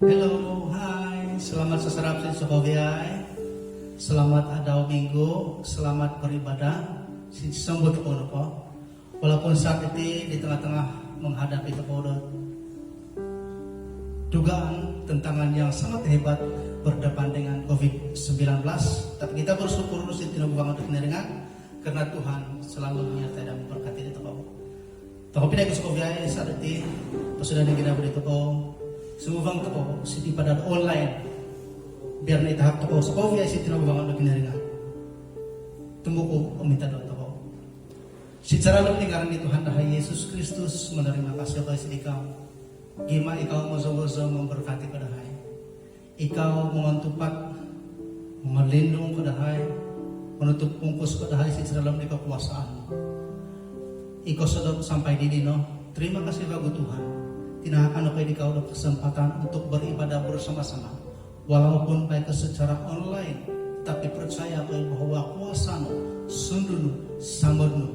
Hello, hai, selamat sesarap Sokoviai, selamat adau minggu, selamat beribadah, sambut po. Walaupun saat ini di tengah-tengah menghadapi dugaan tentangan yang sangat hebat berdepan dengan COVID-19, tapi kita bersyukur sintino banget dengan karena Tuhan selalu menyertai dan memberkati di toko. Toko pindah ke Sokoviai saat ini, sudah kita beri toko. Sumubang toko siti pada online biar na itahap toko sa COVID ay siti na bubangan na kinaringa tumuko uminta doon toko si saralong lingaran ni Tuhan dahay Yesus Kristus menerima kasih kay sa ikaw gima ikaw mozo-mozo memberkati kadahay ikaw mengantupat melindung kadahay menutup pungkus kadahay si saralong ni kekuasaan ikaw sadap sampai di dino. Terima kasih bago Tuhan. Tinahakan kayo ikaw ng kesempatan untuk beribadah bersama-sama walaupun baik secara online, tapi percaya kayo bahwa kuasa no, sundun no, samad no,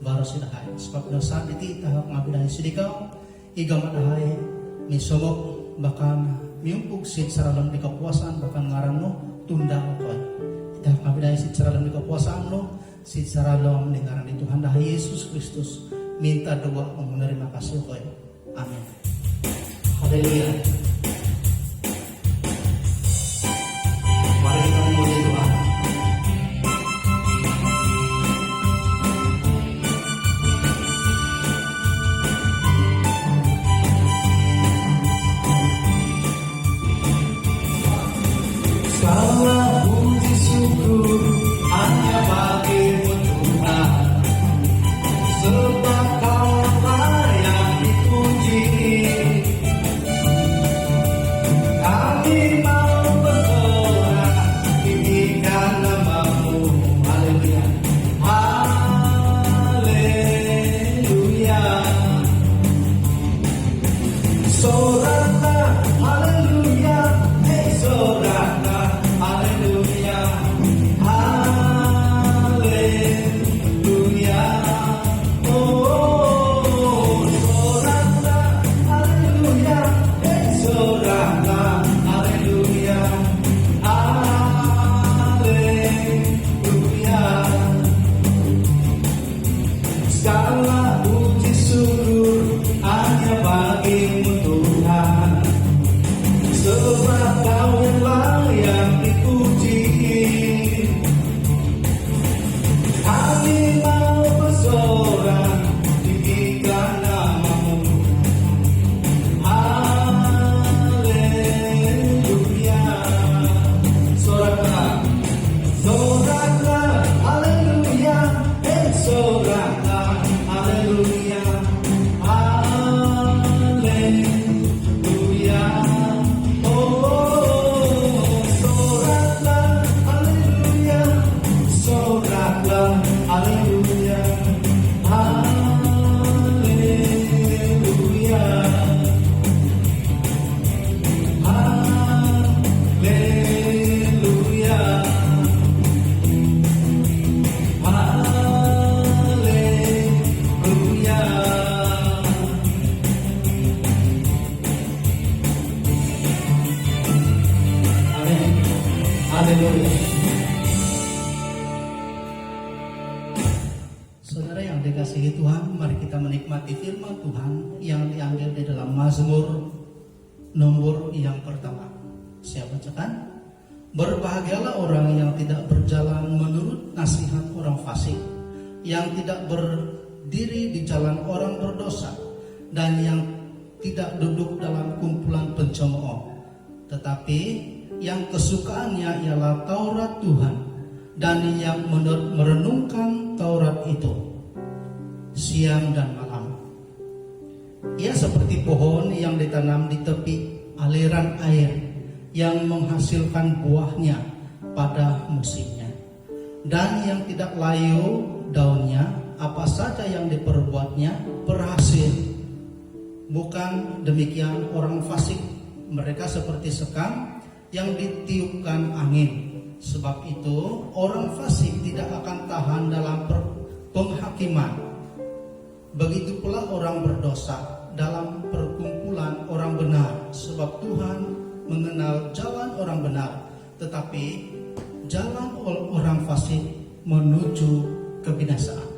baru sidahay. Sebab na saat iti tahap ngabidahay sidikaw, igamadahay, misomok, bahkan miumpog sid saralam di kapuasaan, bahkan ngarang no, tunda ko kayo. Tahap ngabidahay sid saralam di kapuasaan no, sid saralam di ngarang ni Tuhan dahay Yesus Kristus, minta doa ang menerima kasih kayo. Amin. Haleluya. Mari kita memuji Tuhan. Segala puji syukur hanya bagimu Tuhan, sebab Kau layak dipuji. Kami mau bersorak tinggikan namamu, haleluya, haleluya. Soraklah, haleluya, hey soraklah, haleluya, haleluya. Oh, soraklah, haleluya, hey soraklah, haleluya, haleluya. Segala puji syukur hanya bagimu Tuhan, sebab Kau yang layak dipuji. Kami mau bersorak tinggikan namamu, haleluya. Soraklah, soraklah, haleluya, hey soraklah, haleluya, haleluya. Oh, soraklah, haleluya, soraklah, haleluya, haleluya, haleluya, haleluya. Amin. Haleluya. Saudara yang dikasihi Tuhan, mari kita menikmati firman Tuhan yang diambil di dalam Mazmur nomor yang pertama. Saya bacakan. Berbahagialah orang yang tidak berjalan menurut nasihat orang fasik, yang tidak berdiri di jalan orang berdosa, dan yang tidak duduk dalam kumpulan pencemooh, tetapi yang kesukaannya ialah Taurat Tuhan, dan yang merenungkan Taurat itu siang dan malam. Ia seperti pohon yang ditanam di tepi aliran air, yang menghasilkan buahnya pada musimnya, dan yang tidak layu daunnya, apa saja yang diperbuatnya berhasil. Bukan demikian orang fasik, mereka seperti sekam yang ditiupkan angin. Sebab itu orang fasik tidak akan tahan dalam penghakiman. Begitu pula orang berdosa dalam perkumpulan orang benar, sebab Tuhan mengenal jalan orang benar, tetapi jalan orang fasik menuju kebinasaan.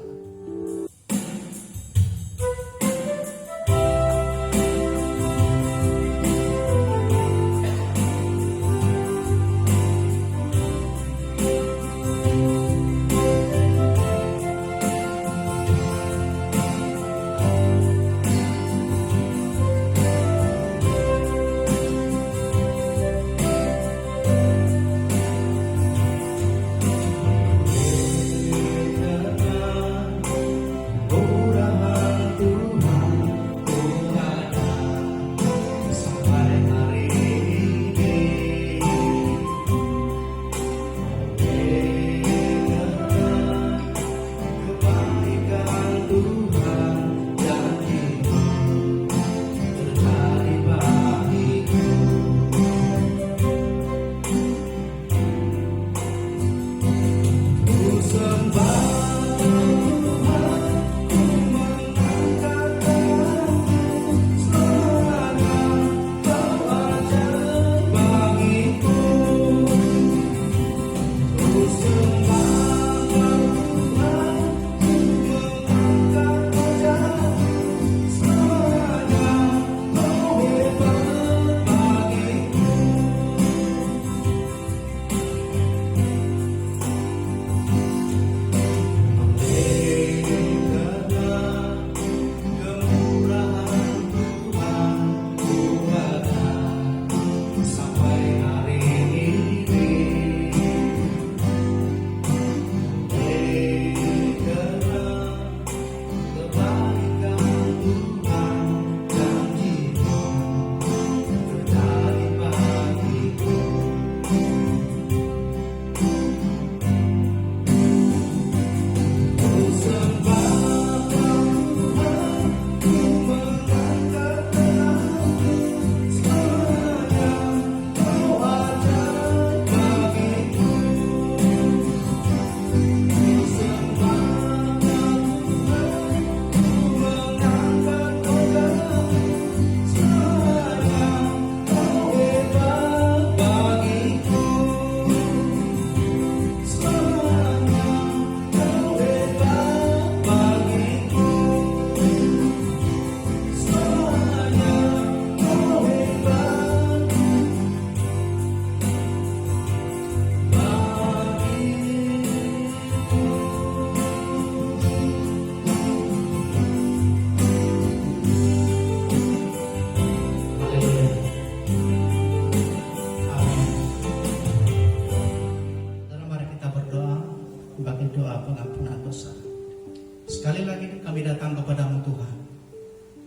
Sekali lagi kami datang kepadamu Tuhan.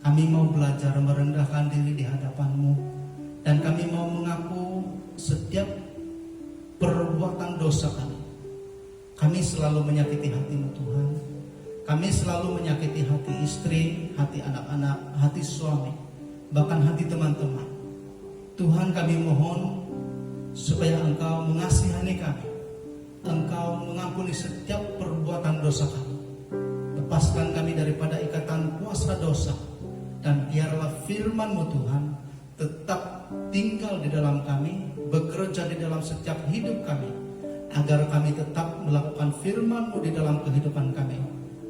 Kami mau belajar merendahkan diri di hadapan-Mu, dan kami mau mengaku setiap perbuatan dosa kami. Kami selalu menyakiti hati-Mu Tuhan. Kami selalu menyakiti hati istri, hati anak-anak, hati suami, bahkan hati teman-teman. Tuhan, kami mohon supaya Engkau mengasihani kami. Engkau mengampuni setiap perbuatan dosa kami. Lepaskan kami daripada ikatan kuasa dosa, dan biarlah firman-Mu Tuhan tetap tinggal di dalam kami, bekerja di dalam setiap hidup kami, agar kami tetap melakukan firman-Mu di dalam kehidupan kami,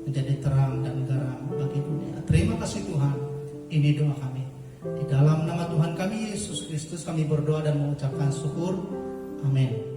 menjadi terang dan garam bagi dunia. Terima kasih Tuhan, ini doa kami. Di dalam nama Tuhan kami Yesus Kristus kami berdoa dan mengucapkan syukur. Amin.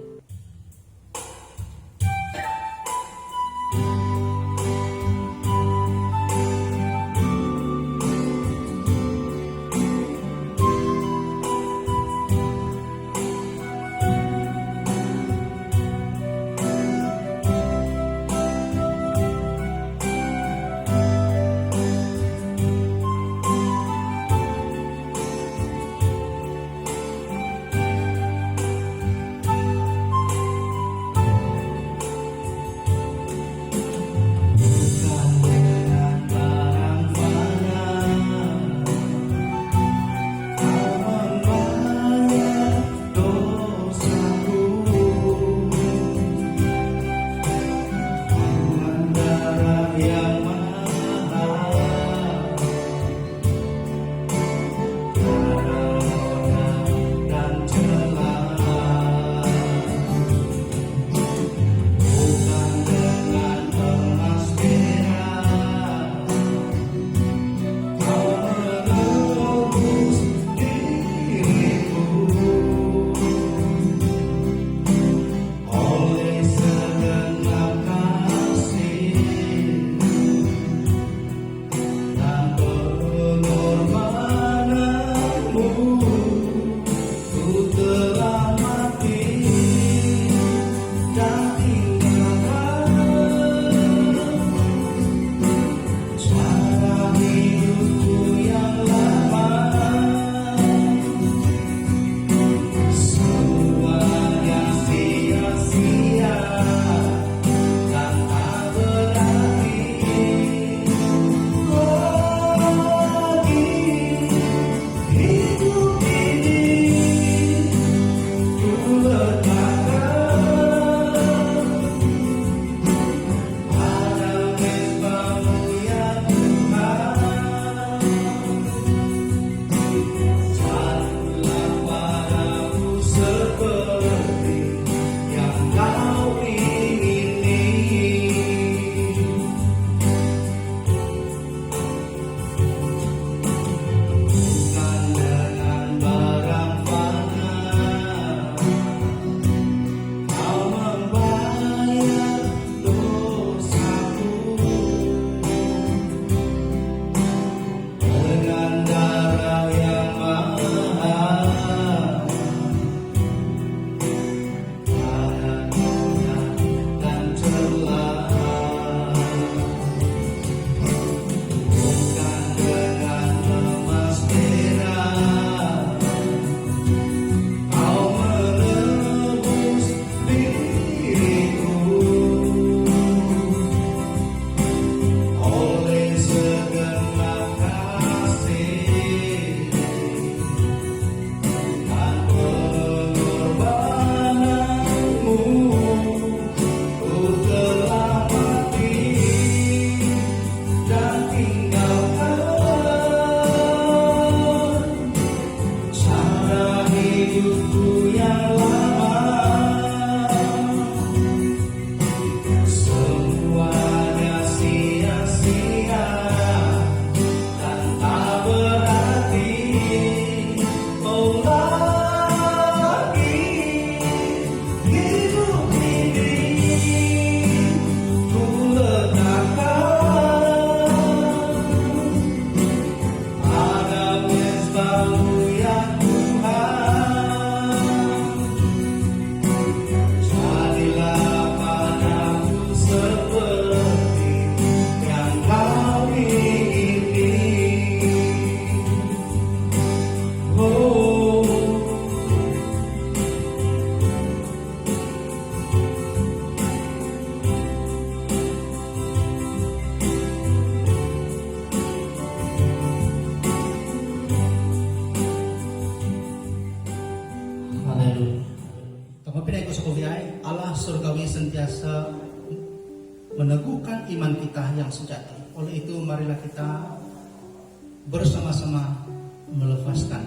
hidupku yang lama, semuanya sia-sia dan tak berarti. Oh lagi hidup ini ku letakkan pada mezbah-Mu ya Tuhan. Jadilah padaku seperti yang Kau ingini. Oh, haleluya. Tengah ko sa kuliah, Allah surgawi sentiasa meneguhkan iman kita yang sejati. Oleh itu marilah kita bersama-sama melepaskan.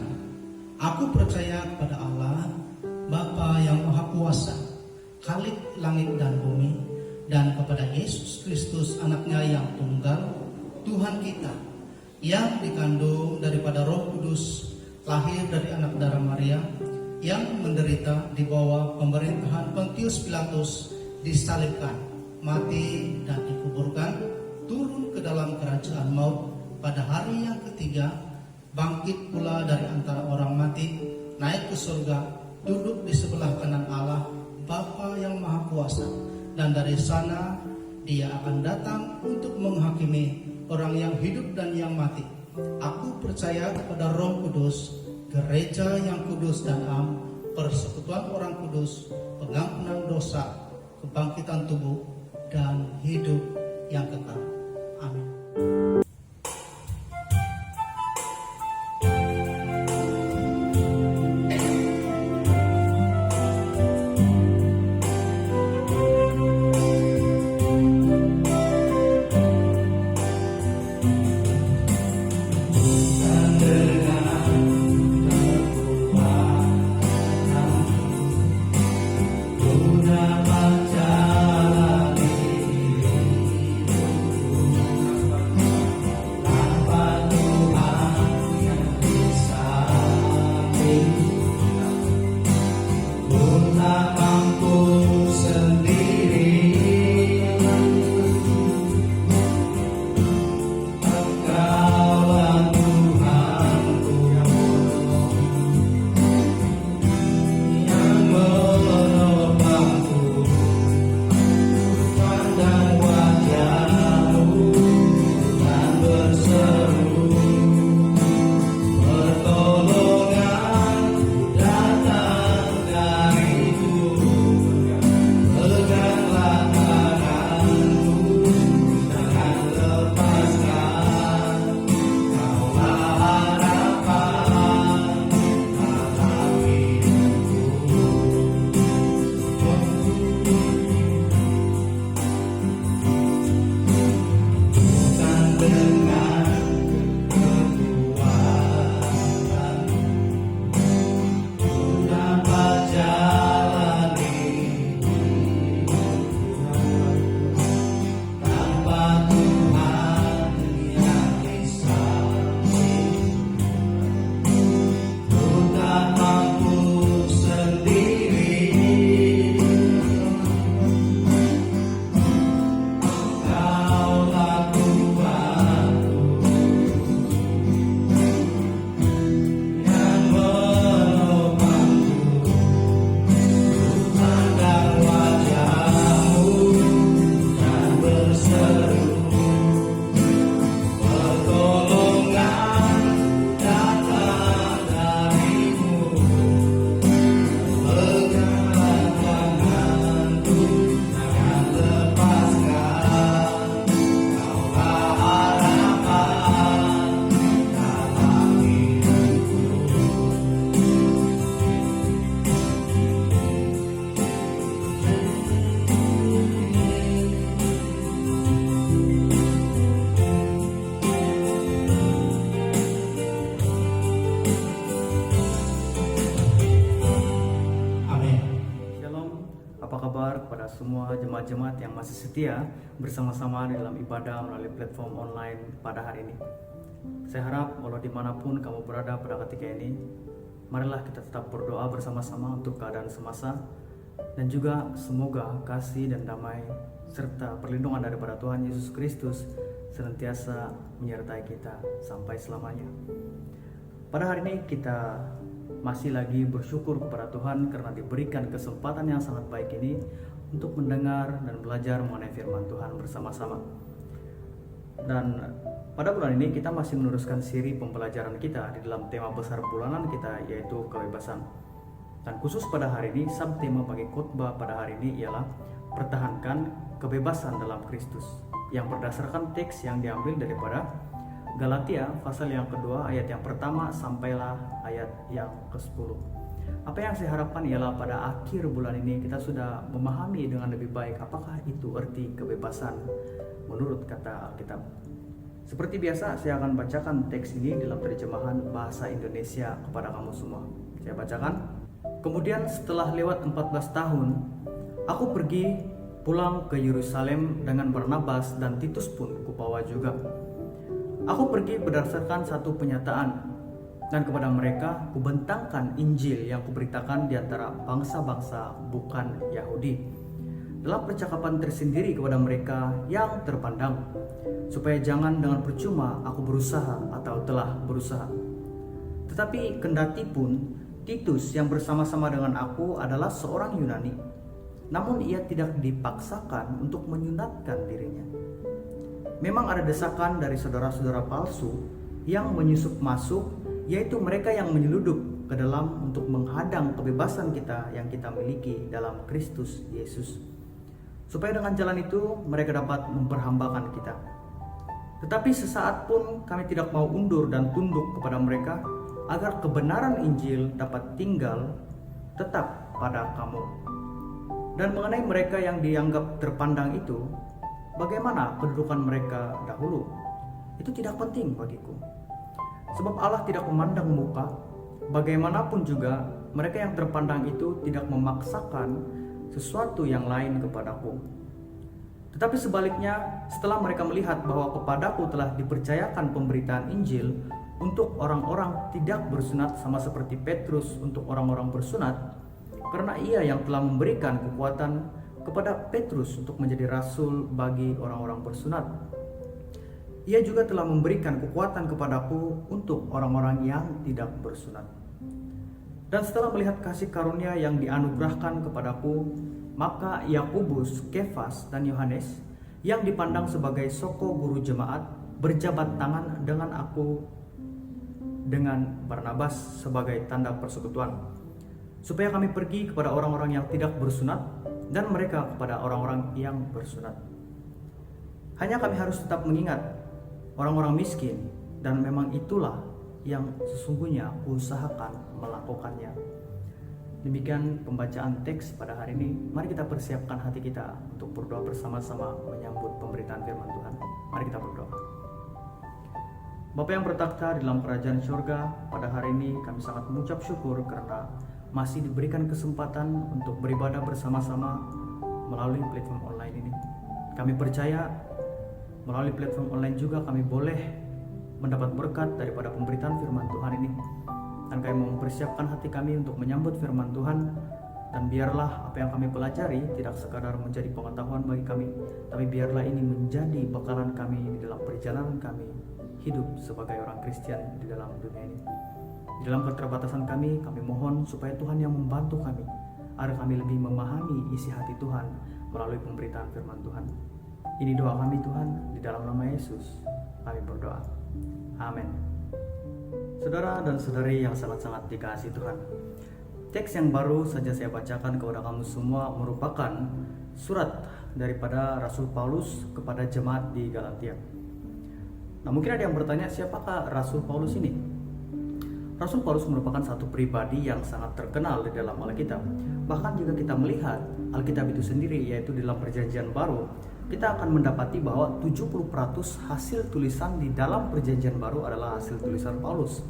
Aku percaya kepada Allah, Bapa yang Maha Kuasa, Khalik langit dan bumi, dan kepada Yesus Kristus anaknya yang tunggal, Tuhan kita, yang dikandung daripada Roh Kudus, lahir dari anak darah Maria, yang menderita di bawah pemerintahan Pontius Pilatus, disalibkan, mati dan dikuburkan, turun ke dalam kerajaan maut, pada hari yang ketiga bangkit pula dari antara orang mati, naik ke surga, duduk di sebelah kanan Allah Bapa yang Maha Kuasa, dan dari sana Dia akan datang untuk menghakimi orang yang hidup dan yang mati. Aku percaya kepada Roh Kudus, gereja yang kudus dan am, persekutuan orang kudus, pengampunan dosa, kebangkitan tubuh, dan hidup yang kekal. Amin. kabar kepada semua jemaat-jemaat yang masih setia bersama-sama dalam ibadah melalui platform online pada hari ini. Saya harap walau dimanapun kamu berada pada ketika ini, marilah kita tetap berdoa bersama-sama untuk keadaan semasa, dan juga semoga kasih dan damai serta perlindungan daripada Tuhan Yesus Kristus senantiasa menyertai kita sampai selamanya. Pada hari ini kita masih lagi bersyukur kepada Tuhan karena diberikan kesempatan yang sangat baik ini untuk mendengar dan belajar mengenai firman Tuhan bersama-sama. Dan pada bulan ini kita masih meneruskan seri pembelajaran kita di dalam tema besar bulanan kita, yaitu kebebasan. Dan khusus pada hari ini, subtema bagi khotbah pada hari ini ialah pertahankan kebebasan dalam Kristus, yang berdasarkan teks yang diambil daripada Galatia pasal yang kedua ayat yang pertama sampailah ayat yang ke-10. Apa yang saya harapkan ialah pada akhir bulan ini kita sudah memahami dengan lebih baik apakah itu arti kebebasan menurut kata Alkitab. Seperti biasa saya akan bacakan teks ini dalam terjemahan bahasa Indonesia kepada kamu semua. Saya bacakan. Kemudian setelah lewat 14 tahun, aku pergi pulang ke Yerusalem dengan Barnabas dan Titus pun kubawa juga. Aku pergi berdasarkan satu penyataan, dan kepada mereka kubentangkan Injil yang kuberitakan di antara bangsa-bangsa bukan Yahudi, dalam percakapan tersendiri kepada mereka yang terpandang, supaya jangan dengan percuma aku berusaha atau telah berusaha. Tetapi kendati pun Titus yang bersama-sama dengan aku adalah seorang Yunani, namun ia tidak dipaksakan untuk menyunatkan dirinya. Memang ada desakan dari saudara-saudara palsu yang menyusup masuk, yaitu mereka yang menyeludup ke dalam untuk menghadang kebebasan kita yang kita miliki dalam Kristus Yesus, supaya dengan jalan itu mereka dapat memperhambakan kita. Tetapi sesaat pun kami tidak mau undur dan tunduk kepada mereka, agar kebenaran Injil dapat tinggal tetap pada kamu. Dan mengenai mereka yang dianggap terpandang itu, bagaimana kedudukan mereka dahulu? Itu tidak penting bagiku. Sebab Allah tidak memandang muka. Bagaimanapun juga mereka yang terpandang itu tidak memaksakan sesuatu yang lain kepadaku. Tetapi sebaliknya, setelah mereka melihat bahwa kepadaku telah dipercayakan pemberitaan Injil untuk orang-orang tidak bersunat sama seperti Petrus untuk orang-orang bersunat, karena ia yang telah memberikan kekuatan kepada Petrus untuk menjadi rasul bagi orang-orang bersunat, ia juga telah memberikan kekuatan kepadaku untuk orang-orang yang tidak bersunat. Dan setelah melihat kasih karunia yang dianugerahkan kepadaku, maka Yakobus, Kefas, dan Yohanes yang dipandang sebagai soko guru jemaat berjabat tangan dengan aku dengan Barnabas sebagai tanda persekutuan, supaya kami pergi kepada orang-orang yang tidak bersunat dan mereka kepada orang-orang yang bersunat. Hanya kami harus tetap mengingat orang-orang miskin, dan memang itulah yang sesungguhnya usahakan melakukannya. Demikian pembacaan teks pada hari ini. Mari kita persiapkan hati kita untuk berdoa bersama-sama menyambut pemberitaan firman Tuhan. Mari kita berdoa. Bapa yang bertakhta di dalam kerajaan surga, pada hari ini kami sangat mengucap syukur karena masih diberikan kesempatan untuk beribadah bersama-sama melalui platform online ini. Kami percaya melalui platform online juga kami boleh mendapat berkat daripada pemberitaan firman Tuhan ini. Dan kami mempersiapkan hati kami untuk menyambut firman Tuhan. Dan biarlah apa yang kami pelajari tidak sekadar menjadi pengetahuan bagi kami, tapi biarlah ini menjadi bekalan kami di dalam perjalanan kami hidup sebagai orang Kristen di dalam dunia ini. Di dalam keterbatasan kami mohon supaya Tuhan yang membantu kami, agar kami lebih memahami isi hati Tuhan melalui pemberitaan firman Tuhan. Ini doa kami Tuhan, di dalam nama Yesus kami berdoa. Amin. Saudara dan saudari yang sangat-sangat dikasihi Tuhan, teks yang baru saja saya bacakan kepada kamu semua merupakan surat daripada Rasul Paulus kepada jemaat di Galatia. Nah, mungkin ada yang bertanya, siapakah Rasul Paulus ini? Rasul Paulus merupakan satu pribadi yang sangat terkenal di dalam Alkitab. Bahkan jika kita melihat Alkitab itu sendiri, yaitu di dalam Perjanjian Baru, kita akan mendapati bahwa 70% hasil tulisan di dalam Perjanjian Baru adalah hasil tulisan Paulus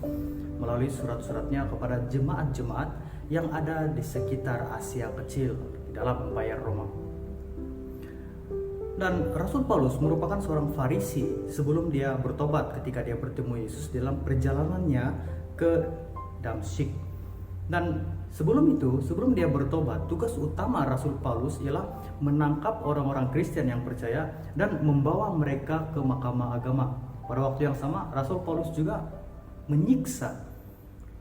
melalui surat-suratnya kepada jemaat-jemaat yang ada di sekitar Asia Kecil, di dalam membayar Roma. Dan Rasul Paulus merupakan seorang Farisi sebelum dia bertobat ketika dia bertemu Yesus dalam perjalanannya ke Damsyik. Dan sebelum dia bertobat, tugas utama Rasul Paulus ialah menangkap orang-orang Kristen yang percaya dan membawa mereka ke mahkamah agama. Pada waktu yang sama, Rasul Paulus juga menyiksa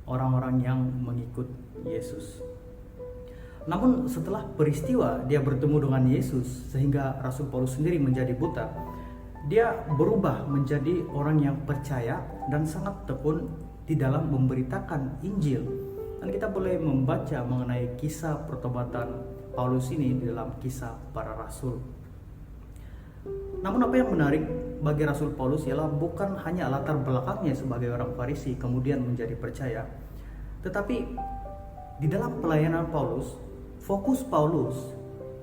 orang-orang yang mengikut Yesus. Namun setelah peristiwa dia bertemu dengan Yesus sehingga Rasul Paulus sendiri menjadi buta, dia berubah menjadi orang yang percaya dan sangat tekun di dalam memberitakan Injil. Dan kita boleh membaca mengenai kisah pertobatan Paulus ini di dalam Kisah Para Rasul. Namun apa yang menarik bagi Rasul Paulus ialah bukan hanya latar belakangnya sebagai orang Farisi kemudian menjadi percaya, tetapi di dalam pelayanan Paulus, fokus Paulus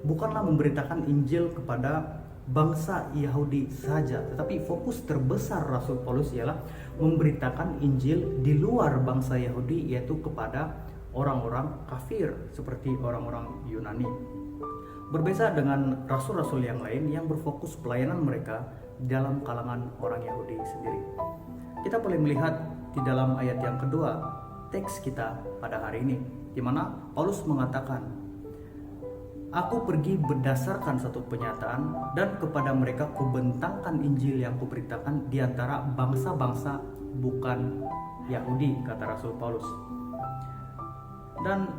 bukanlah memberitakan Injil kepada bangsa Yahudi saja, tetapi fokus terbesar Rasul Paulus ialah memberitakan Injil di luar bangsa Yahudi, yaitu kepada orang-orang kafir seperti orang-orang Yunani. Berbeda dengan rasul-rasul yang lain yang berfokus pelayanan mereka dalam kalangan orang Yahudi sendiri. Kita boleh melihat di dalam ayat yang kedua teks kita pada hari ini, di mana Paulus mengatakan, "Aku pergi berdasarkan satu penyataan dan kepada mereka kubentangkan Injil yang kuberitakan di antara bangsa-bangsa bukan Yahudi," kata Rasul Paulus. Dan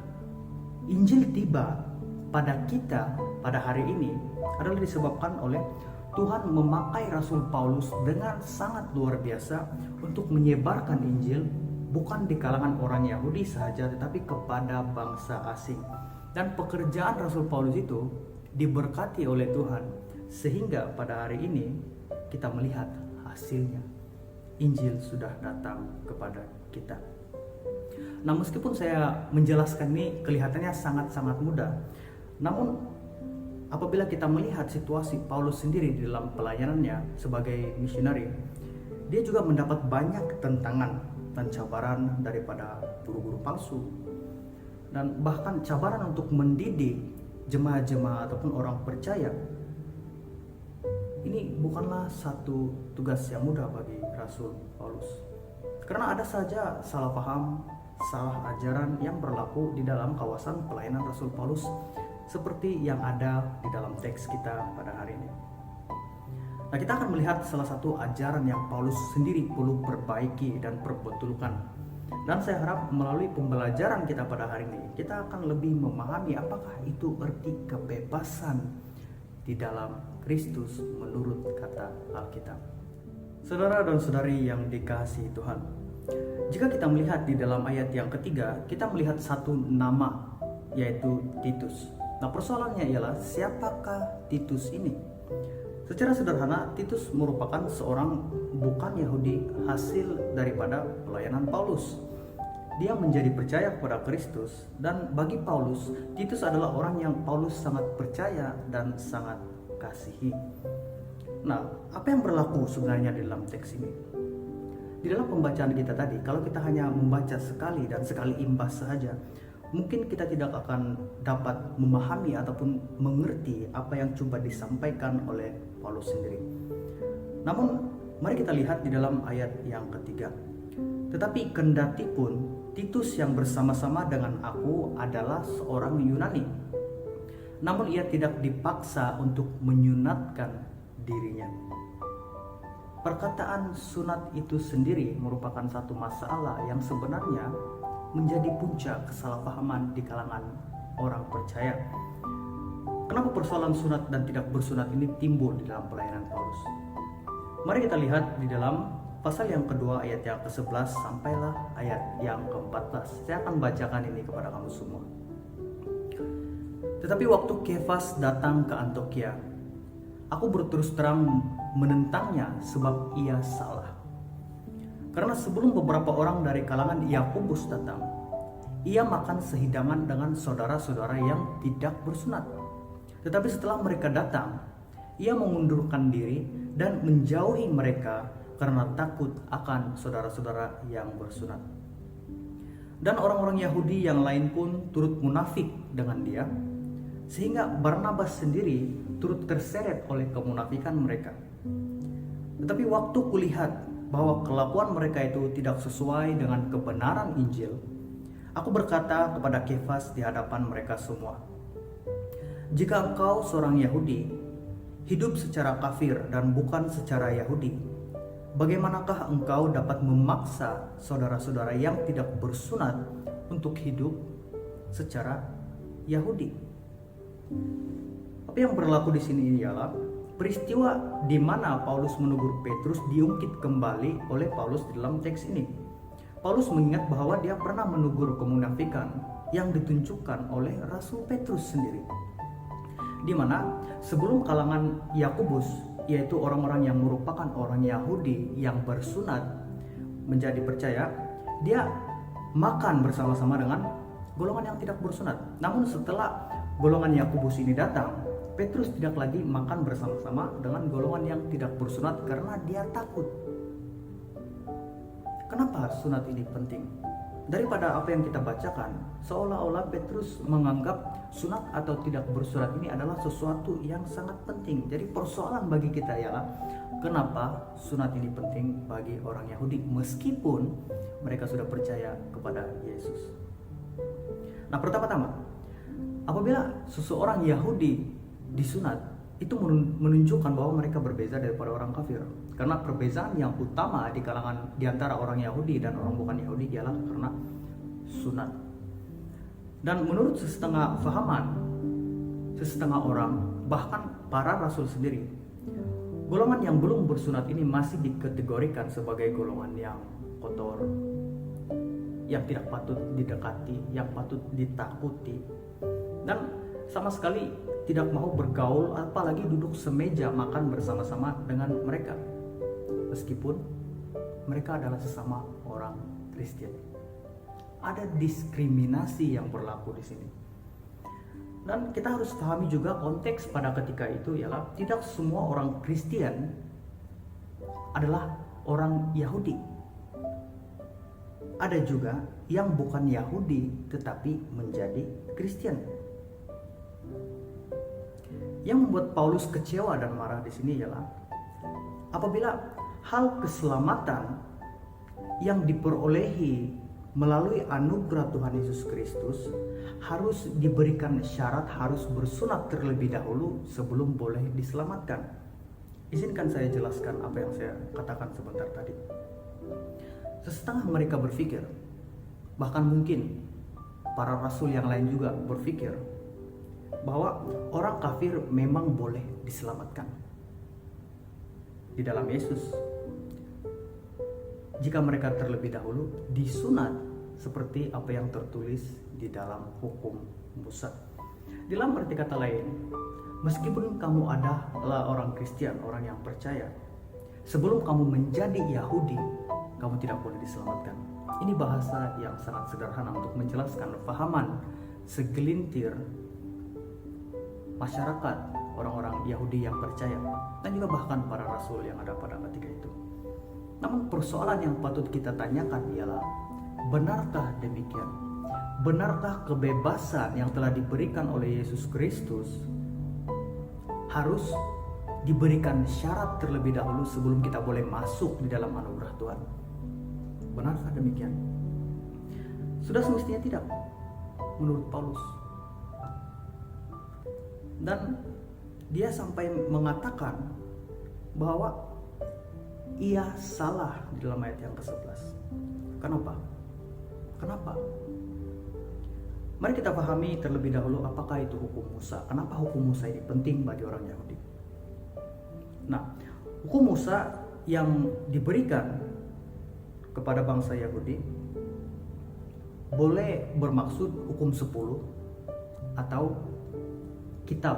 Injil tiba pada kita pada hari ini adalah disebabkan oleh Tuhan memakai Rasul Paulus dengan sangat luar biasa untuk menyebarkan Injil bukan di kalangan orang Yahudi saja, tetapi kepada bangsa asing. Dan pekerjaan Rasul Paulus itu diberkati oleh Tuhan sehingga pada hari ini kita melihat hasilnya. Injil sudah datang kepada kita. Nah, meskipun saya menjelaskan ini kelihatannya sangat-sangat mudah, namun apabila kita melihat situasi Paulus sendiri di dalam pelayanannya sebagai misionari, dia juga mendapat banyak tentangan dan cabaran daripada guru-guru palsu, dan bahkan cabaran untuk mendidik jemaah-jemaah ataupun orang percaya. Ini bukanlah satu tugas yang mudah bagi Rasul Paulus, karena ada saja salah paham, salah ajaran yang berlaku di dalam kawasan pelayanan Rasul Paulus seperti yang ada di dalam teks kita pada hari ini. Nah, kita akan melihat salah satu ajaran yang Paulus sendiri perlu perbaiki dan perbetulkan. Dan saya harap melalui pembelajaran kita pada hari ini, kita akan lebih memahami apakah itu arti kebebasan di dalam Kristus menurut kata Alkitab. Saudara dan saudari yang dikasihi Tuhan, jika kita melihat di dalam ayat yang ketiga, kita melihat satu nama, yaitu Titus. Nah, persoalannya ialah siapakah Titus ini? Secara sederhana, Titus merupakan seorang bukan Yahudi hasil daripada pelayanan Paulus. Dia menjadi percaya kepada Kristus, dan bagi Paulus, Titus adalah orang yang Paulus sangat percaya dan sangat kasihi. Nah, apa yang berlaku sebenarnya di dalam teks ini? Di dalam pembacaan kita tadi, kalau kita hanya membaca sekali dan sekali imbas saja, mungkin kita tidak akan dapat memahami ataupun mengerti apa yang coba disampaikan oleh Paulus sendiri. Namun, mari kita lihat di dalam ayat yang ketiga. "Tetapi kendati pun Titus yang bersama-sama dengan aku adalah seorang Yunani, namun ia tidak dipaksa untuk menyunatkan dirinya." Perkataan sunat itu sendiri merupakan satu masalah yang sebenarnya menjadi puncak kesalahpahaman di kalangan orang percaya. Kenapa persoalan sunat dan tidak bersunat ini timbul di dalam pelayanan Paulus? Mari kita lihat di dalam pasal yang kedua ayat yang ke-11 sampailah ayat yang ke-14. Saya akan bacakan ini kepada kamu semua. "Tetapi waktu Kefas datang ke Antiokhia, aku berterus terang menentangnya sebab ia salah. Karena sebelum beberapa orang dari kalangan Yakobus datang, ia makan sehidangan dengan saudara-saudara yang tidak bersunat. Tetapi setelah mereka datang, ia mengundurkan diri dan menjauhi mereka karena takut akan saudara-saudara yang bersunat. Dan orang-orang Yahudi yang lain pun turut munafik dengan dia, sehingga Barnabas sendiri turut terseret oleh kemunafikan mereka. Tetapi waktu kulihat bahwa kelakuan mereka itu tidak sesuai dengan kebenaran Injil, aku berkata kepada Kefas di hadapan mereka semua, "Jika engkau seorang Yahudi, hidup secara kafir dan bukan secara Yahudi, bagaimanakah engkau dapat memaksa saudara-saudara yang tidak bersunat untuk hidup secara Yahudi?" Apa yang berlaku di sini ialah peristiwa di mana Paulus menegur Petrus diungkit kembali oleh Paulus dalam teks ini. Paulus mengingat bahwa dia pernah menegur kemunafikan yang ditunjukkan oleh Rasul Petrus sendiri, di mana sebelum kalangan Yakobus, yaitu orang-orang yang merupakan orang Yahudi yang bersunat menjadi percaya, dia makan bersama-sama dengan golongan yang tidak bersunat. Namun setelah golongan Yakobus ini datang, Petrus tidak lagi makan bersama-sama dengan golongan yang tidak bersunat karena dia takut. Kenapa sunat ini penting? Daripada apa yang kita bacakan, seolah-olah Petrus menganggap sunat atau tidak bersunat ini adalah sesuatu yang sangat penting. Jadi persoalan bagi kita ialah kenapa sunat ini penting bagi orang Yahudi meskipun mereka sudah percaya kepada Yesus. Nah, pertama-tama, apabila seseorang Yahudi disunat, itu menunjukkan bahwa mereka berbeza daripada orang kafir. Karena perbezaan yang utama di antara orang Yahudi dan orang bukan Yahudi ialah karena sunat. Dan menurut setengah orang, bahkan para rasul sendiri, golongan yang belum bersunat ini masih dikategorikan sebagai golongan yang kotor, yang tidak patut didekati, yang patut ditakuti, dan sama sekali tidak mau bergaul, apalagi duduk semeja makan bersama-sama dengan mereka, meskipun mereka adalah sesama orang Kristen. Ada diskriminasi yang berlaku di sini. Dan kita harus pahami juga konteks pada ketika itu ialah tidak semua orang Kristen adalah orang Yahudi. Ada juga yang bukan Yahudi tetapi menjadi Kristen. Yang membuat Paulus kecewa dan marah di sini ialah apabila hal keselamatan yang diperolehi melalui anugerah Tuhan Yesus Kristus harus diberikan syarat harus bersunat terlebih dahulu sebelum boleh diselamatkan. Izinkan saya jelaskan apa yang saya katakan sebentar tadi. Setengah mereka berpikir, bahkan mungkin para rasul yang lain juga berpikir, bahwa orang kafir memang boleh diselamatkan di dalam Yesus jika mereka terlebih dahulu disunat seperti apa yang tertulis di dalam hukum Musa. Dalam arti kata lain, meskipun kamu adalah orang Kristen, orang yang percaya, sebelum kamu menjadi Yahudi, kamu tidak boleh diselamatkan. Ini bahasa yang sangat sederhana untuk menjelaskan pahaman segelintir masyarakat orang-orang Yahudi yang percaya dan juga bahkan para rasul yang ada pada ketika itu. Namun persoalan yang patut kita tanyakan ialah, benarkah demikian? Benarkah kebebasan yang telah diberikan oleh Yesus Kristus harus diberikan syarat terlebih dahulu sebelum kita boleh masuk di dalam anugerah Tuhan? Benarkah demikian? Sudah semestinya tidak, menurut Paulus. Dan dia sampai mengatakan bahwa ia salah di dalam ayat yang ke-11. Kenapa? Mari kita pahami terlebih dahulu apakah itu hukum Musa. Kenapa hukum Musa ini penting bagi orang Yahudi? Nah, hukum Musa yang diberikan kepada bangsa Yahudi boleh bermaksud hukum 10 atau kitab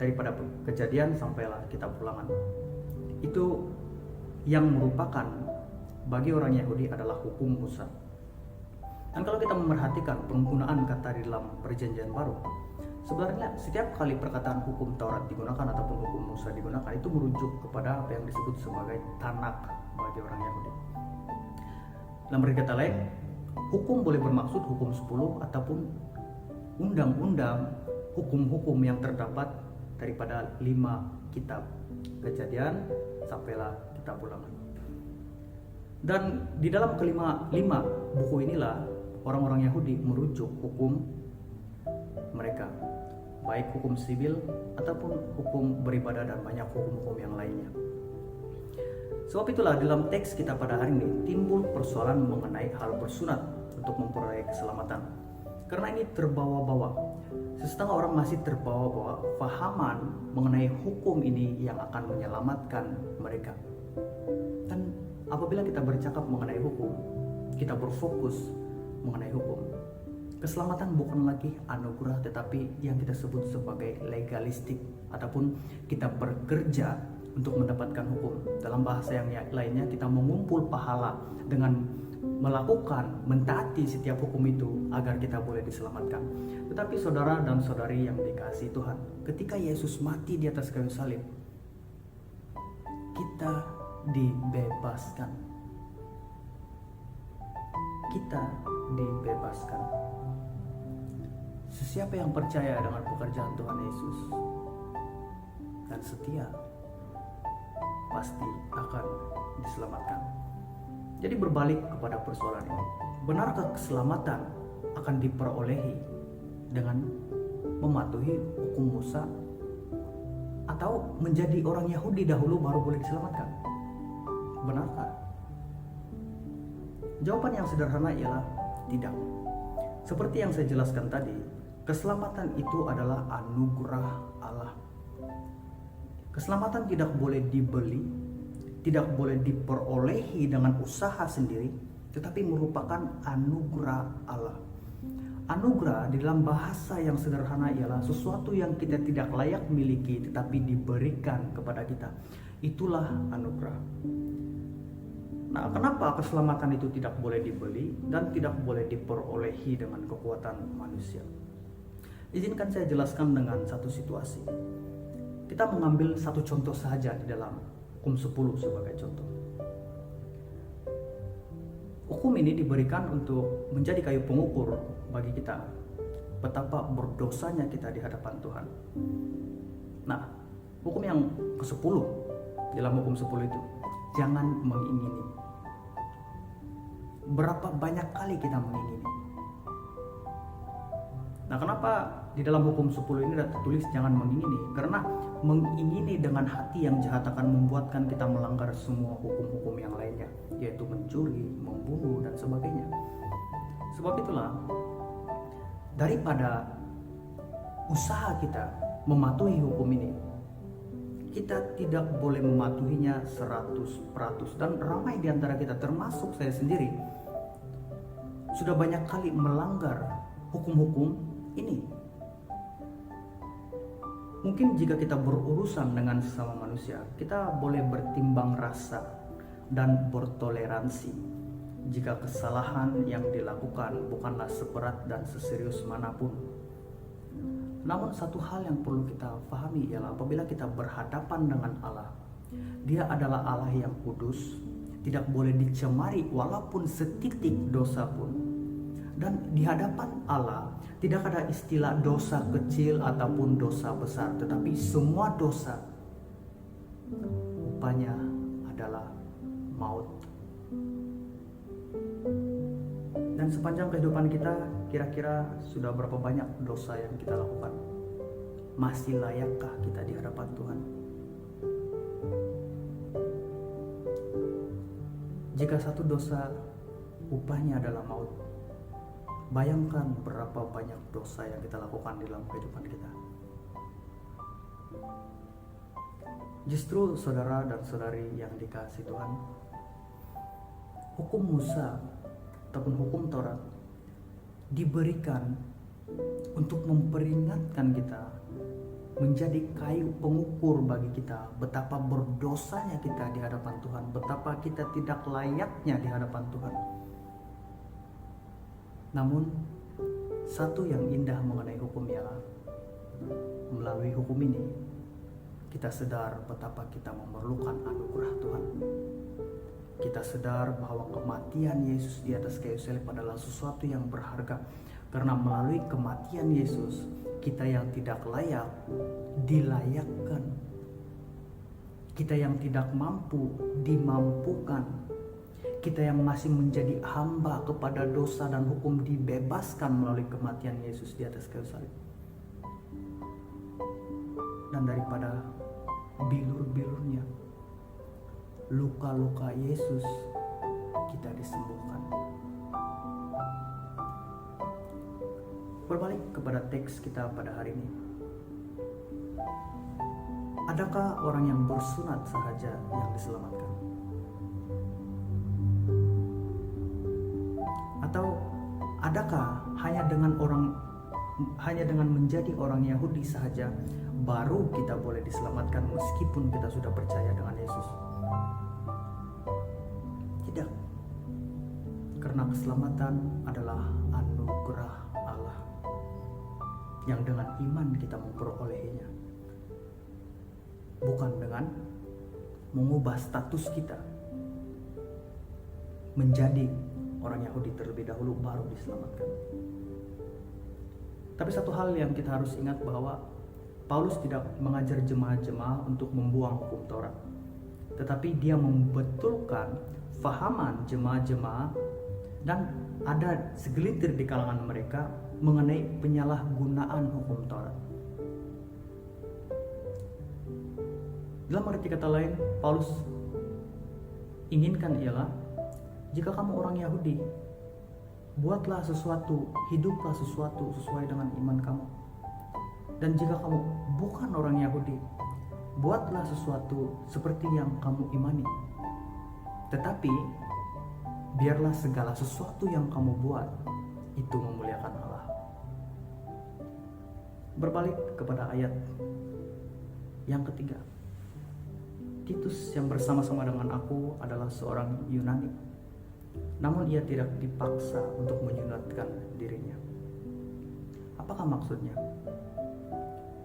daripada Kejadian sampailah kitab Ulangan. Itu yang merupakan bagi orang Yahudi adalah hukum Musa. Dan kalau kita memerhatikan penggunaan kata di dalam Perjanjian Baru, sebenarnya setiap kali perkataan hukum Taurat digunakan ataupun hukum Musa digunakan, itu merujuk kepada apa yang disebut sebagai Tanakh bagi orang Yahudi. Dalam kata lain, hukum boleh bermaksud hukum 10 ataupun undang-undang hukum-hukum yang terdapat daripada 5 kitab Kejadian sampailah kitab Ulangan. Dan di dalam kelima buku inilah orang-orang Yahudi merujuk hukum mereka, baik hukum sibil ataupun hukum beribadah dan banyak hukum-hukum yang lainnya. Sebab itulah dalam teks kita pada hari ini timbul persoalan mengenai hal bersunat untuk memperoleh keselamatan. Karena ini terbawa-bawa. Setengah orang masih terbawa-bawa fahaman mengenai hukum ini yang akan menyelamatkan mereka. Dan apabila kita bercakap mengenai hukum, kita berfokus mengenai hukum. Keselamatan bukan lagi anugerah, tetapi yang kita sebut sebagai legalistik, ataupun kita bekerja untuk mendapatkan hukum. Dalam bahasa yang lainnya, kita mengumpul pahala dengan mentaati setiap hukum itu agar kita boleh diselamatkan. Tetapi saudara dan saudari yang dikasihi Tuhan, ketika Yesus mati di atas kayu salib, kita dibebaskan. Kita dibebaskan. Sesiapa yang percaya dengan pekerjaan Tuhan Yesus dan setia, pasti akan diselamatkan. Jadi berbalik kepada persoalan ini, benarkah keselamatan akan diperolehi dengan mematuhi hukum Musa, atau menjadi orang Yahudi dahulu baru boleh diselamatkan? Benarkah? Jawaban yang sederhana ialah tidak. Seperti yang saya jelaskan tadi, keselamatan itu adalah anugerah Allah. Keselamatan tidak boleh dibeli, tidak boleh diperolehi dengan usaha sendiri, tetapi merupakan anugerah Allah. Anugerah di dalam bahasa yang sederhana ialah sesuatu yang kita tidak layak miliki tetapi diberikan kepada kita. Itulah anugerah. Nah, kenapa keselamatan itu tidak boleh dibeli dan tidak boleh diperolehi dengan kekuatan manusia? Izinkan saya jelaskan dengan satu situasi. Kita mengambil satu contoh saja di dalam Hukum 10 sebagai contoh. Hukum ini diberikan untuk menjadi kayu pengukur bagi kita betapa berdosanya kita di hadapan Tuhan. Nah, hukum yang ke-10 dalam Hukum 10 itu, jangan mengingini. Berapa banyak kali kita mengingini? Nah, kenapa di dalam Hukum 10 ini ada tertulis jangan mengingini? Karena mengingini dengan hati yang jahat akan membuatkan kita melanggar semua hukum-hukum yang lainnya, yaitu mencuri, membunuh, dan sebagainya. Sebab itulah, daripada usaha kita mematuhi hukum ini, kita tidak boleh mematuhinya 100%. Dan ramai di antara kita, termasuk saya sendiri, sudah banyak kali melanggar hukum-hukum ini. Mungkin jika kita berurusan dengan sesama manusia, kita boleh bertimbang rasa dan bertoleransi jika kesalahan yang dilakukan bukanlah seberat dan seserius manapun. Namun satu hal yang perlu kita pahami ialah apabila kita berhadapan dengan Allah, Dia adalah Allah yang kudus, tidak boleh dicemari walaupun setitik dosa pun. Dan di hadapan Allah tidak ada istilah dosa kecil ataupun dosa besar, tetapi semua dosa upahnya adalah maut. Dan sepanjang kehidupan kita, kira-kira sudah berapa banyak dosa yang kita lakukan? Masih layakkah kita di hadapan Tuhan? Jika satu dosa upahnya adalah maut, bayangkan berapa banyak dosa yang kita lakukan di dalam kehidupan kita. Justru saudara dan saudari yang dikasihi Tuhan, hukum Musa ataupun hukum Taurat diberikan untuk memperingatkan kita, menjadi kayu pengukur bagi kita betapa berdosanya kita di hadapan Tuhan, betapa kita tidak layaknya di hadapan Tuhan. Namun satu yang indah mengenai hukum ialah melalui hukum ini kita sadar betapa kita memerlukan anugerah Tuhan. Kita sadar bahwa kematian Yesus di atas kayu salib adalah sesuatu yang berharga, Karena melalui kematian Yesus, kita yang tidak layak dilayakkan. Kita yang tidak mampu dimampukan. Kita yang masih menjadi hamba kepada dosa dan hukum dibebaskan melalui kematian Yesus di atas kayu salib. Dan daripada bilur-bilurnya, luka-luka Yesus, kita disembuhkan. Berbalik kepada teks kita pada hari ini. Adakah orang yang bersunat sahaja yang diselamatkan? Atau adakah hanya dengan menjadi orang Yahudi sahaja baru kita boleh diselamatkan meskipun kita sudah percaya dengan Yesus? Tidak. Karena keselamatan adalah anugerah Allah yang dengan iman kita memperolehinya, bukan dengan mengubah status kita menjadi orang Yahudi terlebih dahulu baru diselamatkan. Tapi satu hal yang kita harus ingat bahwa Paulus tidak mengajar jemaat-jemaat untuk membuang hukum Taurat, tetapi dia membetulkan fahaman jemaat-jemaat, dan ada segelintir di kalangan mereka mengenai penyalahgunaan hukum Taurat. Dalam arti kata lain, Paulus inginkan ialah, jika kamu orang Yahudi, buatlah sesuatu, hiduplah sesuatu sesuai dengan iman kamu. Dan jika kamu bukan orang Yahudi, buatlah sesuatu seperti yang kamu imani. Tetapi biarlah segala sesuatu yang kamu buat itu memuliakan Allah. Berbalik kepada ayat yang ketiga. Titus yang bersama-sama dengan aku adalah seorang Yunani, namun ia tidak dipaksa untuk menyunatkan dirinya. Apakah maksudnya?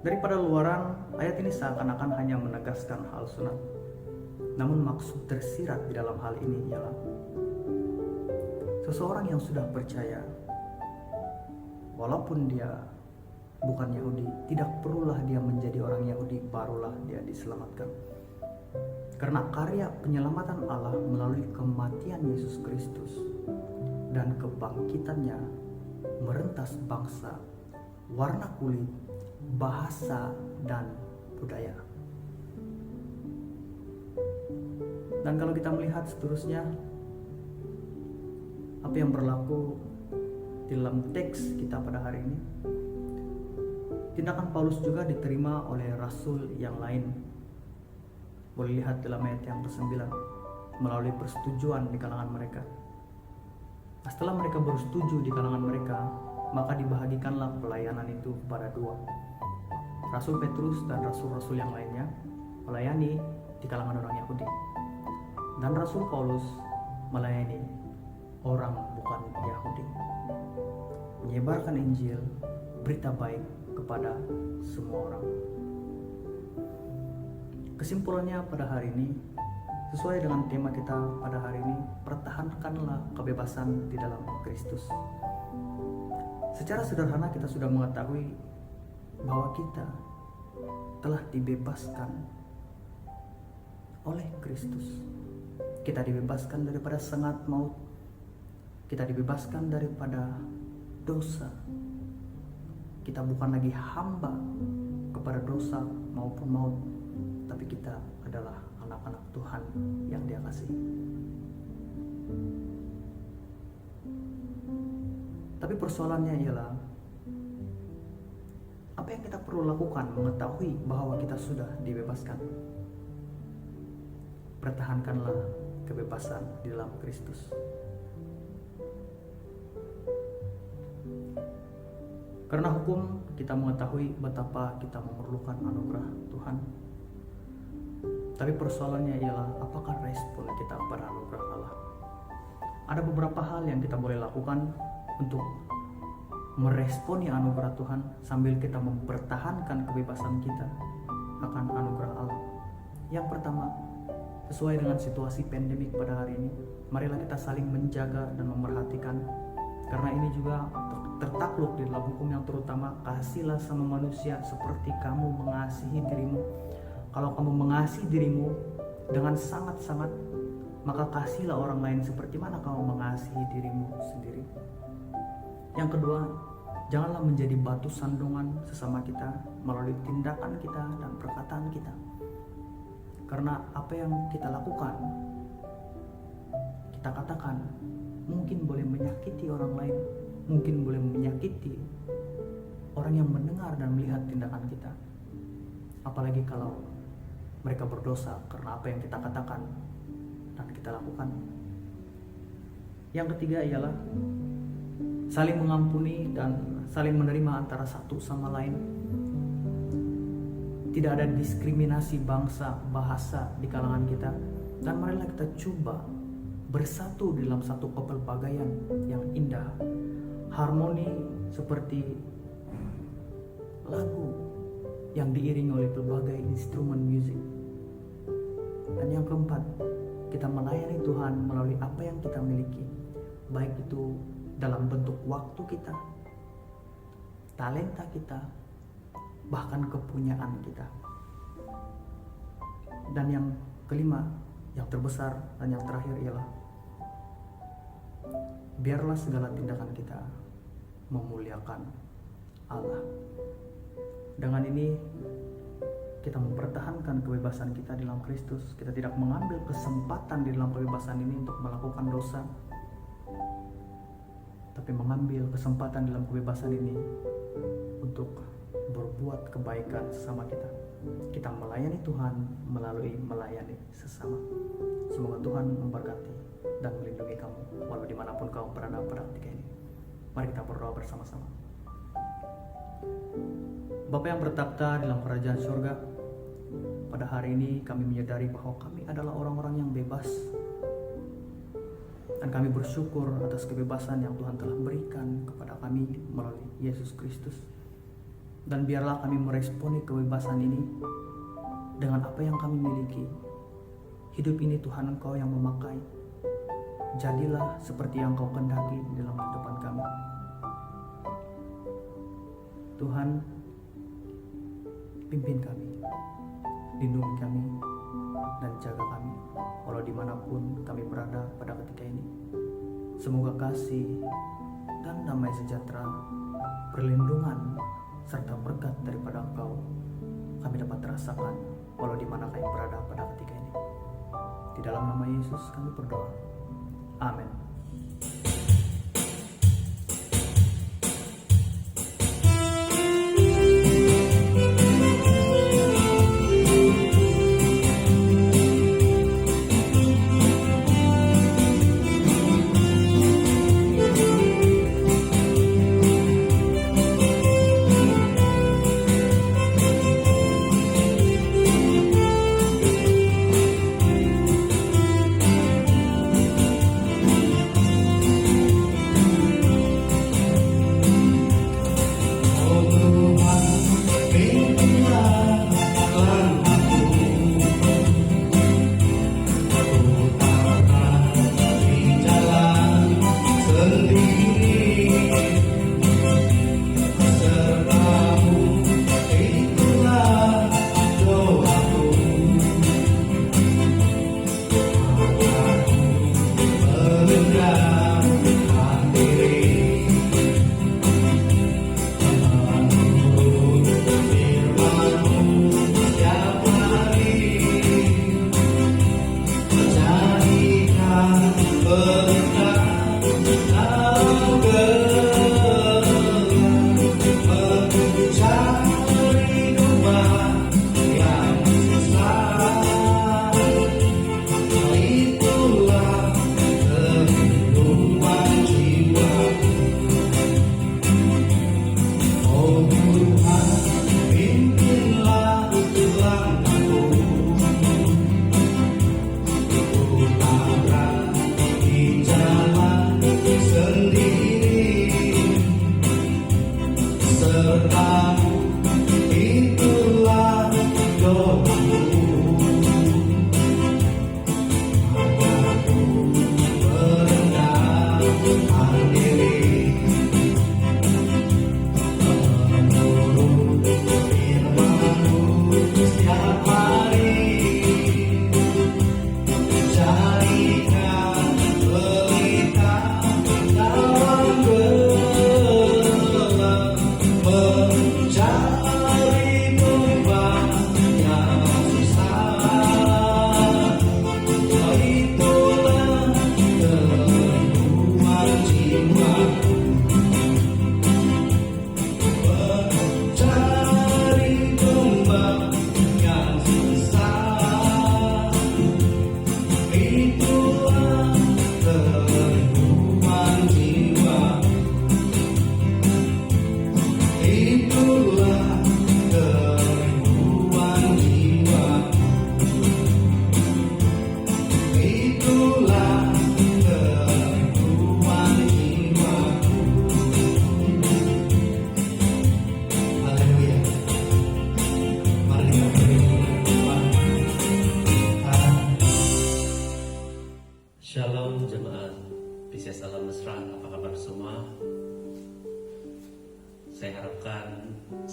Daripada luaran, ayat ini seakan-akan hanya menegaskan hal sunat. Namun maksud tersirat di dalam hal ini ialah seseorang yang sudah percaya, walaupun dia bukan Yahudi, tidak perlulah dia menjadi orang Yahudi barulah dia diselamatkan. Karena karya penyelamatan Allah melalui kematian Yesus Kristus dan kebangkitannya merentas bangsa, warna kulit, bahasa, dan budaya. Dan kalau kita melihat seterusnya, apa yang berlaku di dalam teks kita pada hari ini, tindakan Paulus juga diterima oleh rasul yang lain. Boleh lihat dalam ayat yang ke-9, melalui persetujuan di kalangan mereka. Nah, setelah mereka bersetuju di kalangan mereka, maka dibahagikanlah pelayanan itu kepada dua. Rasul Petrus dan rasul-rasul yang lainnya melayani di kalangan orang Yahudi. Dan Rasul Paulus melayani orang bukan Yahudi, menyebarkan Injil, berita baik kepada semua orang. Kesimpulannya pada hari ini, sesuai dengan tema kita pada hari ini, pertahankanlah kebebasan di dalam Kristus. Secara sederhana kita sudah mengetahui bahwa kita telah dibebaskan oleh Kristus. Kita dibebaskan daripada sengat maut. Kita dibebaskan daripada dosa. Kita bukan lagi hamba kepada dosa maupun maut, tapi kita adalah anak-anak Tuhan yang Dia kasih. Tapi persoalannya ialah, apa yang kita perlu lakukan mengetahui bahwa kita sudah dibebaskan? Pertahankanlah kebebasan di dalam Kristus. Karena hukum, kita mengetahui betapa kita memerlukan anugerah Tuhan. Tapi persoalannya ialah, apakah respon kita pada anugerah Allah? Ada beberapa hal yang kita boleh lakukan untuk meresponi anugerah Tuhan sambil kita mempertahankan kebebasan kita akan anugerah Allah. Yang pertama, sesuai dengan situasi pandemik pada hari ini, marilah kita saling menjaga dan memerhatikan, karena ini juga tertakluk di dalam hukum yang terutama, kasihlah sama manusia seperti kamu mengasihi dirimu. Kalau kamu mengasihi dirimu dengan sangat-sangat, maka kasihlah orang lain seperti mana kamu mengasihi dirimu sendiri. Yang kedua, janganlah menjadi batu sandungan sesama kita melalui tindakan kita dan perkataan kita. Karena apa yang kita lakukan, kita katakan, mungkin boleh menyakiti orang lain, mungkin boleh menyakiti orang yang mendengar dan melihat tindakan kita. Apalagi kalau mereka berdosa karena apa yang kita katakan dan kita lakukan. Yang ketiga ialah saling mengampuni dan saling menerima antara satu sama lain. Tidak ada diskriminasi bangsa, bahasa di kalangan kita. Dan marilah kita coba bersatu di dalam satu kepelbagaian yang indah, harmoni seperti lagu yang diiringi oleh berbagai instrumen musik. Dan yang keempat, kita melayani Tuhan melalui apa yang kita miliki, baik itu dalam bentuk waktu kita, talenta kita, bahkan kepunyaan kita. Dan yang kelima, yang terbesar dan yang terakhir ialah biarlah segala tindakan kita memuliakan Allah. Dengan ini kita mempertahankan kebebasan kita di dalam Kristus. Kita tidak mengambil kesempatan di dalam kebebasan ini untuk melakukan dosa, tapi mengambil kesempatan dalam kebebasan ini untuk berbuat kebaikan sesama kita. Kita melayani Tuhan melalui melayani sesama. Semoga Tuhan memberkati dan melindungi kamu walau dimanapun kamu berada pada ketika ini. Mari kita berdoa bersama-sama. Bapa yang bertakhta dalam kerajaan surga, pada hari ini kami menyadari bahwa kami adalah orang-orang yang bebas, dan kami bersyukur atas kebebasan yang Tuhan telah berikan kepada kami melalui Yesus Kristus. Dan biarlah kami meresponi kebebasan ini dengan apa yang kami miliki. Hidup ini Tuhan Engkau yang memakai. Jadilah seperti yang Engkau kehendaki di dalam kehidupan kami. Tuhan, pimpin kami, lindungi kami, dan jaga kami walau dimanapun kami berada pada ketika ini. Semoga kasih dan damai sejahtera, perlindungan serta berkat daripada Engkau kami dapat rasakan walau di mana kami berada pada ketika ini. Di dalam nama Yesus kami berdoa. Amin.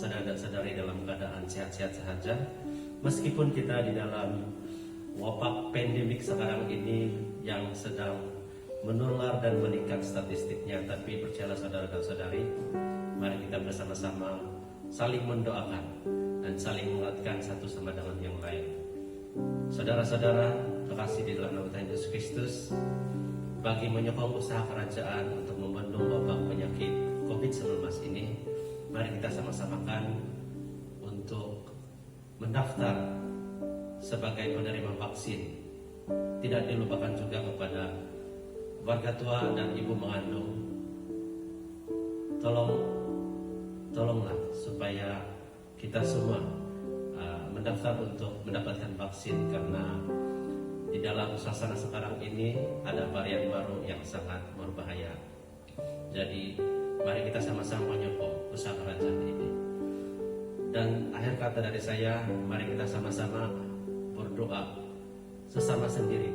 saudara dan saudari dalam keadaan sehat-sehat saja. Meskipun kita di dalam wabak pandemik sekarang ini yang sedang menular dan meningkat statistiknya, tapi percayalah saudara dan saudari, mari kita bersama-sama saling mendoakan dan saling menguatkan satu sama dengan yang lain. Saudara-saudara terkasih di dalam nama Tuhan Yesus Kristus, bagi menyokong usaha kerajaan untuk membendung wabak penyakit COVID-19 ini, mari kita sama-samakan untuk mendaftar sebagai penerima vaksin. Tidak dilupakan juga kepada warga tua dan ibu mengandung, tolonglah supaya kita semua mendaftar untuk mendapatkan vaksin, karena di dalam suasana sekarang ini ada varian baru yang sangat berbahaya. Jadi mari kita sama-sama menyokong usaha kerajaan ini. Dan akhir kata dari saya, mari kita sama-sama berdoa sesama sendiri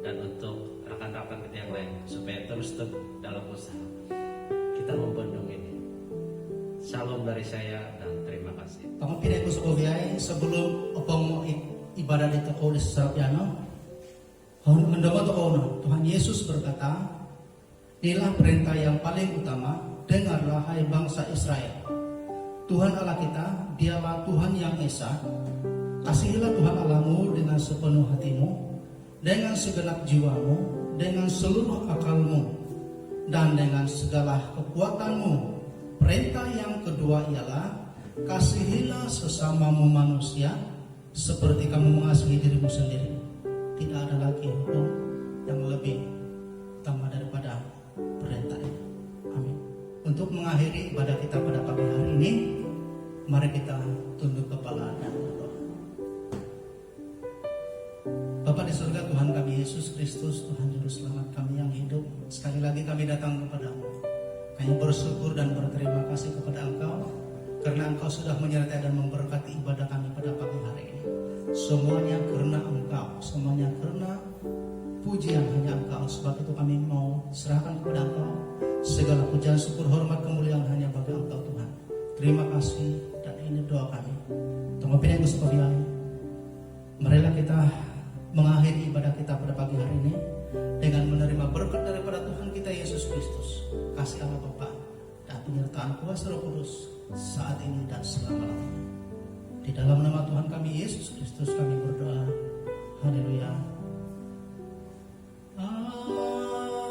dan untuk rekan-rekan kita yang lain supaya terus dalam usaha kita membendung ini. Shalom dari saya dan terima kasih. Pangapilay ko sa Koviay, sebelum opong ibadah di toko di Sarapiano, mendapat toko Tuhan Yesus berkata, inilah perintah yang paling utama, dengarlah hai bangsa Israel. Tuhan Allah kita, dialah Tuhan yang esa. Kasihilah Tuhan Allahmu dengan sepenuh hatimu, dengan segenap jiwamu, dengan seluruh akalmu, dan dengan segala kekuatanmu. Perintah yang kedua ialah, kasihilah sesamamu manusia seperti kamu mengasihi dirimu sendiri. Tidak ada lagi hukum yang lebih utama daripada perintah ini. Amin. Untuk mengakhiri ibadah kita pada pagi hari ini, mari kita tunduk kepala dan berdoa. Bapa di surga, Tuhan kami Yesus Kristus, Tuhan Juru Selamat kami yang hidup, sekali lagi kami datang kepadamu. Kami bersyukur dan berterima kasih kepada Engkau, karena Engkau sudah menyertai dan memberkati ibadah kami pada pagi hari ini. Semuanya karena Engkau, semuanya karena pujian hanya Engkau. Sebab itu kami mau serahkan kepada Engkau segala pujian, syukur, hormat, kemuliaan hanya bagi Engkau Tuhan. Terima kasih, dan ini doa kami. Tunggu pindah sekalian, marilah kita mengakhiri ibadah kita pada pagi hari ini dengan menerima berkat daripada Tuhan kita Yesus Kristus, kasih Allah Bapa dan penyertaan kuasa Roh Kudus saat ini dan selama-lamanya. Di dalam nama Tuhan kami Yesus Kristus kami berdoa. Haleluya. Amin.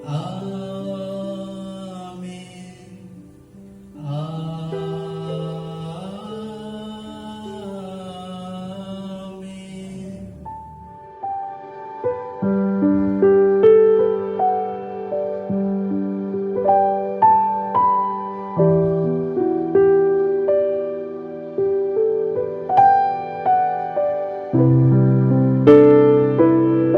Amin. Amin.